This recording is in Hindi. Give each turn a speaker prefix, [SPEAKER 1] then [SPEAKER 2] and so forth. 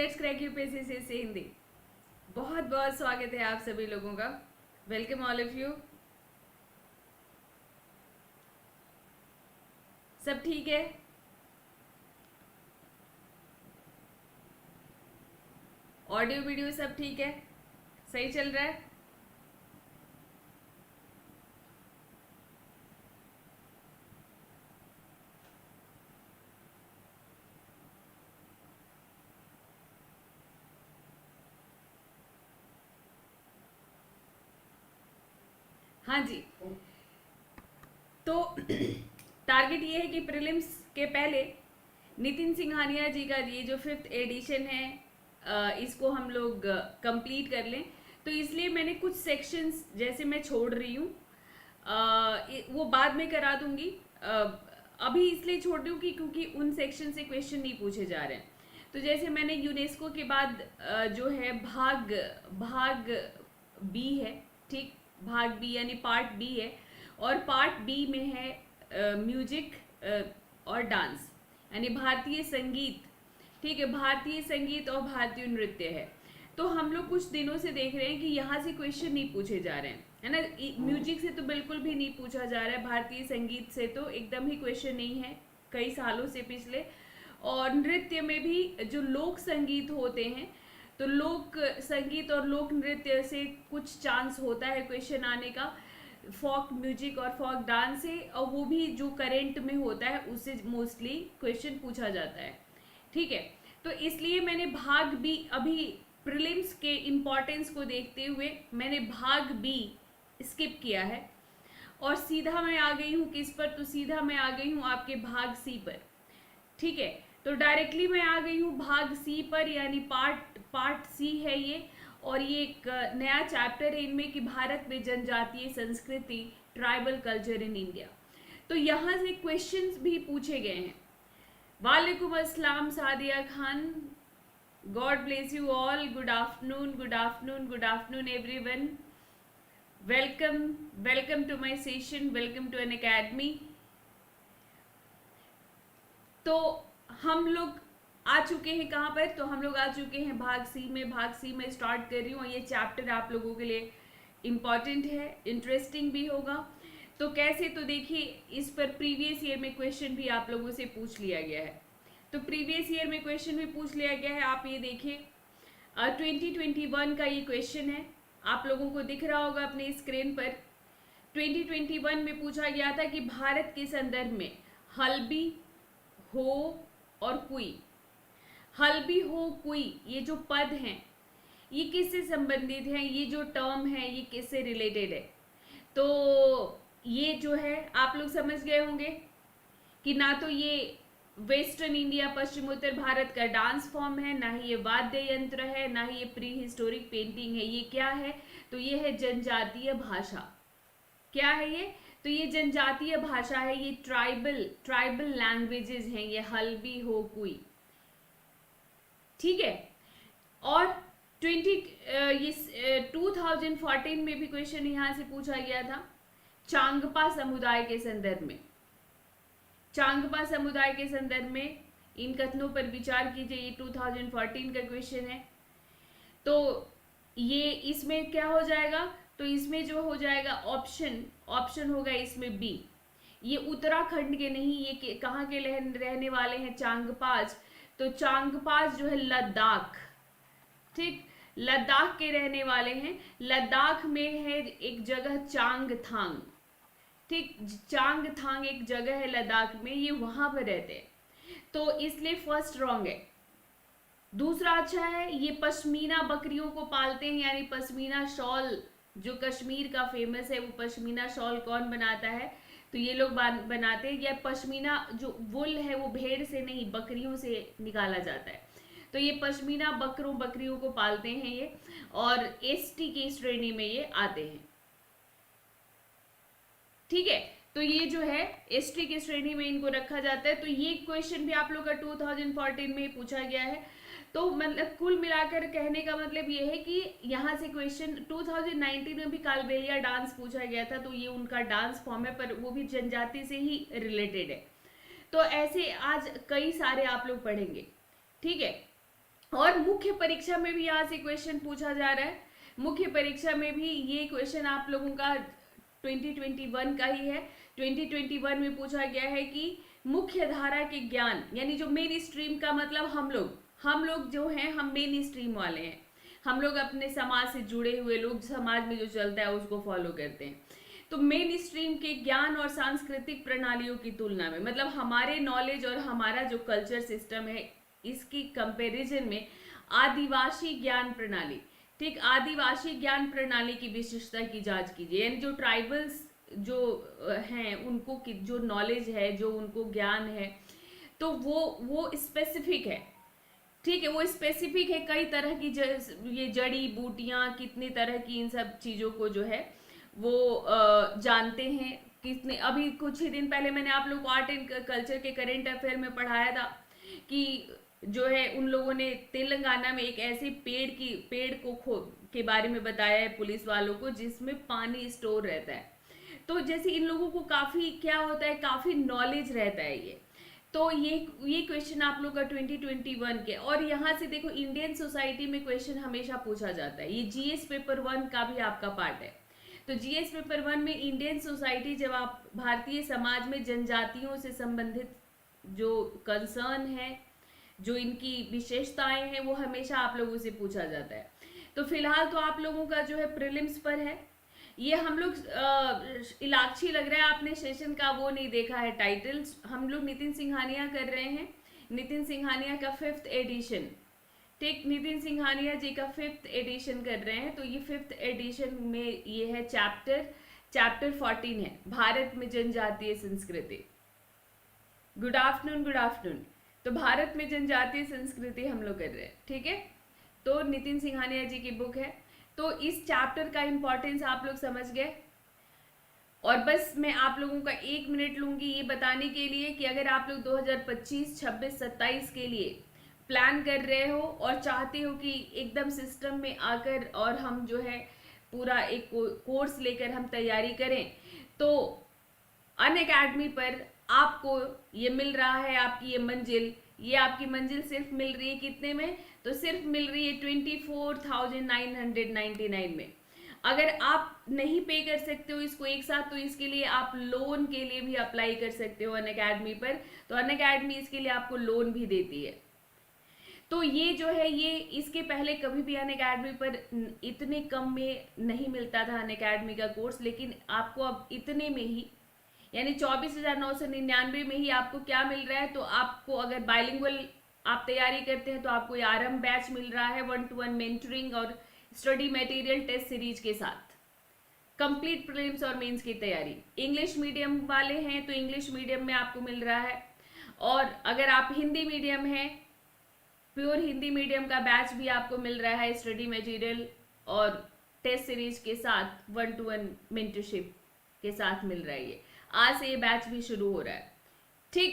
[SPEAKER 1] लेट्स क्रैक यूपीएससी से हिंदी। बहुत बहुत स्वागत है आप सभी लोगों का। Welcome all of you. सब ठीक है? ऑडियो वीडियो सब ठीक है? सही चल रहा है? हाँ जी। तो टारगेट ये है कि प्रीलिम्स के पहले नितिन सिंघानिया जी का ये जो 5th एडिशन है इसको हम लोग कंप्लीट कर लें। तो इसलिए मैंने कुछ सेक्शंस जैसे मैं छोड़ रही हूँ, वो बाद में करा दूंगी। अभी इसलिए छोड़ रही हूँ कि क्योंकि उन सेक्शन से क्वेश्चन नहीं पूछे जा रहे हैं। तो जैसे मैंने यूनेस्को के बाद जो है भाग भाग बी है, ठीक, भाग बी यानी पार्ट बी है, और पार्ट बी में है म्यूजिक और डांस यानी भारतीय संगीत। ठीक है, भारतीय संगीत और भारतीय नृत्य है। तो हम लोग कुछ दिनों से देख रहे हैं कि यहाँ से क्वेश्चन नहीं पूछे जा रहे हैं, है ना। म्यूजिक से तो बिल्कुल भी नहीं पूछा जा रहा है, भारतीय संगीत से तो एकदम ही क्वेश्चन नहीं है कई सालों से पिछले। और नृत्य में भी जो लोक संगीत होते हैं, तो लोक संगीत और लोक नृत्य से कुछ चांस होता है क्वेश्चन आने का। फोक म्यूजिक और फोक डांस से, और वो भी जो करेंट में होता है उससे मोस्टली क्वेश्चन पूछा जाता है। ठीक है, तो इसलिए मैंने भाग बी, अभी प्रीलिम्स के इम्पोर्टेंस को देखते हुए मैंने भाग बी स्किप किया है और सीधा मैं आ गई हूँ किस पर, तो सीधा मैं आ गई हूँ आपके भाग सी पर। ठीक है, तो डायरेक्टली मैं आ गई हूँ भाग सी पर, यानी पार्ट सी है ये। और ये एक नया चैप्टर है इनमें कि भारत में जनजातीय संस्कृति, ट्राइबल कल्चर इन इंडिया। तो यहाँ से क्वेश्चंस भी पूछे गए हैं। वालेकुम अस्सलाम Sadia Khan, God bless you all, good afternoon, good afternoon, good afternoon everyone. Welcome, welcome to my session, welcome to an academy. तो हम लोग आ चुके हैं कहाँ पर, तो हम लोग आ चुके हैं भाग सी में। भाग सी में स्टार्ट कर रही हूँ, ये चैप्टर आप लोगों के लिए इम्पॉर्टेंट है, इंटरेस्टिंग भी होगा। तो कैसे, तो देखिए इस पर प्रीवियस ईयर में क्वेश्चन भी आप लोगों से पूछ लिया गया है। तो प्रीवियस ईयर में क्वेश्चन भी पूछ लिया गया है, आप ये देखिए 2021 का ये क्वेश्चन है, आप लोगों को दिख रहा होगा अपने स्क्रीन पर। 2021 में पूछा गया था कि भारत के संदर्भ में हल्बी, हो और कुई, हल्बी हो कुई, ये जो पद हैं ये किससे संबंधित हैं, ये जो टर्म है ये किससे रिलेटेड है। तो ये जो है आप लोग समझ गए होंगे कि ना तो ये वेस्टर्न इंडिया, पश्चिमोत्तर भारत का डांस फॉर्म है, ना ही ये वाद्य यंत्र है, ना ही ये प्री हिस्टोरिक पेंटिंग है। ये क्या है, तो ये है जनजातीय भाषा। क्या है ये, तो ये जनजातीय भाषा है, ये ट्राइबल लैंग्वेजेस हैं ये हल्बी हो कुई। ठीक है, और 2014 में भी क्वेश्चन यहाँ से पूछा गया था चांगपा समुदाय के संदर्भ में। चांगपा समुदाय के संदर्भ में इन कथनों पर विचार कीजिए, ये 2014 का क्वेश्चन है। तो ये इसमें क्या हो जाएगा, तो इसमें जो हो जाएगा ऑप्शन होगा इसमें बी। ये उत्तराखंड के नहीं, ये कहाँ के रहने वाले हैं, चांगपाज। तो चांगपाज जो है लद्दाख, ठीक, लद्दाख के रहने वाले हैं। लद्दाख में है एक जगह चांगथांग, ठीक, चांगथांग एक जगह है लद्दाख में, ये वहां पर रहते हैं। तो इसलिए फर्स्ट रॉन्ग है। दूसरा अच्छा है, ये पश्मीना बकरियों को पालते हैं, यानी पश्मीना शॉल जो कश्मीर का फेमस है, वो पश्मीना शॉल कौन बनाता है, तो ये लोग बनाते हैं। या पश्मीना जो वुल है वो भेड़ से नहीं बकरियों से निकाला जाता है, तो ये पश्मीना बकरियों को पालते हैं ये, और एसटी की श्रेणी में ये आते हैं। ठीक है, तो ये जो है एसटी की श्रेणी में इनको रखा जाता है। तो ये क्वेश्चन भी आप लोग का 2014 में पूछा गया है। तो मतलब कुल मिलाकर कहने का मतलब ये है कि यहाँ से क्वेश्चन 2019 में भी कालबेलिया डांस पूछा गया था, तो ये उनका डांस फॉर्म है, पर वो भी जनजाति से ही रिलेटेड है। तो ऐसे आज कई सारे आप लोग पढ़ेंगे। ठीक है, और मुख्य परीक्षा में भी यहाँ से क्वेश्चन पूछा जा रहा है। मुख्य परीक्षा में भी ये क्वेश्चन आप लोगों का 2021 का ही है। 2021 में पूछा गया है कि मुख्य धारा के ज्ञान, यानी जो मेन स्ट्रीम का मतलब हम लोग जो हैं, हम मेन स्ट्रीम वाले हैं, हम लोग अपने समाज से जुड़े हुए लोग, समाज में जो चलता है उसको फॉलो करते हैं। तो मेन स्ट्रीम के ज्ञान और सांस्कृतिक प्रणालियों की तुलना में, मतलब हमारे नॉलेज और हमारा जो कल्चर सिस्टम है, इसकी कंपैरिजन में आदिवासी ज्ञान प्रणाली, ठीक, आदिवासी ज्ञान प्रणाली की विशिष्टता की जांच कीजिए। यानी जो ट्राइबल्स जो हैं उनको जो नॉलेज है, जो उनको ज्ञान है, तो वो स्पेसिफिक है, ठीक है, वो स्पेसिफिक है। कई तरह की ये जड़ी बूटियां, कितनी तरह की इन सब चीजों को जो है वो जानते हैं। कितने, अभी कुछ ही दिन पहले मैंने आप लोग को आर्ट एंड कल्चर के करेंट अफेयर में पढ़ाया था कि जो है उन लोगों ने तेलंगाना में एक ऐसे पेड़ के बारे में बताया है पुलिस वालों को, जिसमें पानी स्टोर रहता है। तो जैसे इन लोगों को काफी क्या होता है, काफी नॉलेज रहता है ये। तो ये क्वेश्चन आप लोग का 2021 के, और यहाँ से देखो इंडियन सोसाइटी में क्वेश्चन हमेशा पूछा जाता है। ये जीएस पेपर 1 का भी आपका पार्ट है। तो जीएस पेपर 1 में इंडियन सोसाइटी, जब आप भारतीय समाज में जनजातियों से संबंधित जो कंसर्न है, जो इनकी विशेषताएं हैं, वो हमेशा आप लोगों से पूछा जाता है। तो फिलहाल तो आप लोगों का जो है प्रीलिम्स पर है। ये हम लोग इलाक्षी लग रहा है, आपने सेशन का वो नहीं देखा है टाइटल्स। हम लोग नितिन सिंघानिया कर रहे हैं, नितिन सिंघानिया का 5th एडिशन, ठीक, नितिन सिंघानिया जी का 5th एडिशन कर रहे हैं। तो ये 5th एडिशन में ये है चैप्टर 14 है, भारत में जनजातीय संस्कृति। Good afternoon, good afternoon. तो भारत में जनजातीय संस्कृति हम लोग कर रहे हैं, ठीक है। तो नितिन सिंघानिया जी की बुक है। तो इस चैप्टर का इंपॉर्टेंस आप लोग समझ गए। और बस मैं आप लोगों का 1 मिनट लूंगी ये बताने के लिए कि अगर आप लोग 2025, 26, 27 के लिए प्लान कर रहे हो और चाहते हो कि एकदम सिस्टम में आकर और हम जो है पूरा एक कोर्स लेकर हम तैयारी करें, तो अनअकैडमी पर आपको ये मिल रहा है, आपकी ये आपकी मंजिल सिर्फ मिल रही है कितने में, तो सिर्फ मिल रही है 24,999 में। अगर आप नहीं पे कर सकते हो इसको एक साथ, तो इसके लिए आप लोन के लिए भी अप्लाई कर सकते हो अनअकैडमी पर। तो अनअकैडमी इसके लिए आपको लोन भी देती है। तो ये जो है, ये इसके पहले कभी भी अनअकैडमी पर इतने कम में नहीं मिलता था अनअकैडमी का कोर्स, लेकिन आपको अब इतने में ही, यानी 24,999 में ही आपको क्या मिल रहा है। तो आपको अगर बाइलिंगुअल आप तैयारी करते हैं तो आपको ये आरंभ बैच मिल रहा है, 1-to-1 मेंटरिंग और स्टडी मटेरियल टेस्ट सीरीज के साथ, कंप्लीट प्रीलिम्स और मेंस की तैयारी। इंग्लिश मीडियम वाले हैं तो इंग्लिश मीडियम में आपको मिल रहा है, और अगर आप हिंदी मीडियम हैं, प्योर हिंदी मीडियम का बैच भी आपको मिल रहा है, स्टडी मटेरियल और टेस्ट सीरीज के साथ 1-to-1 मेंटरशिप के साथ मिल रहा है। ये आज से ये बैच भी शुरू हो रहा है, ठीक।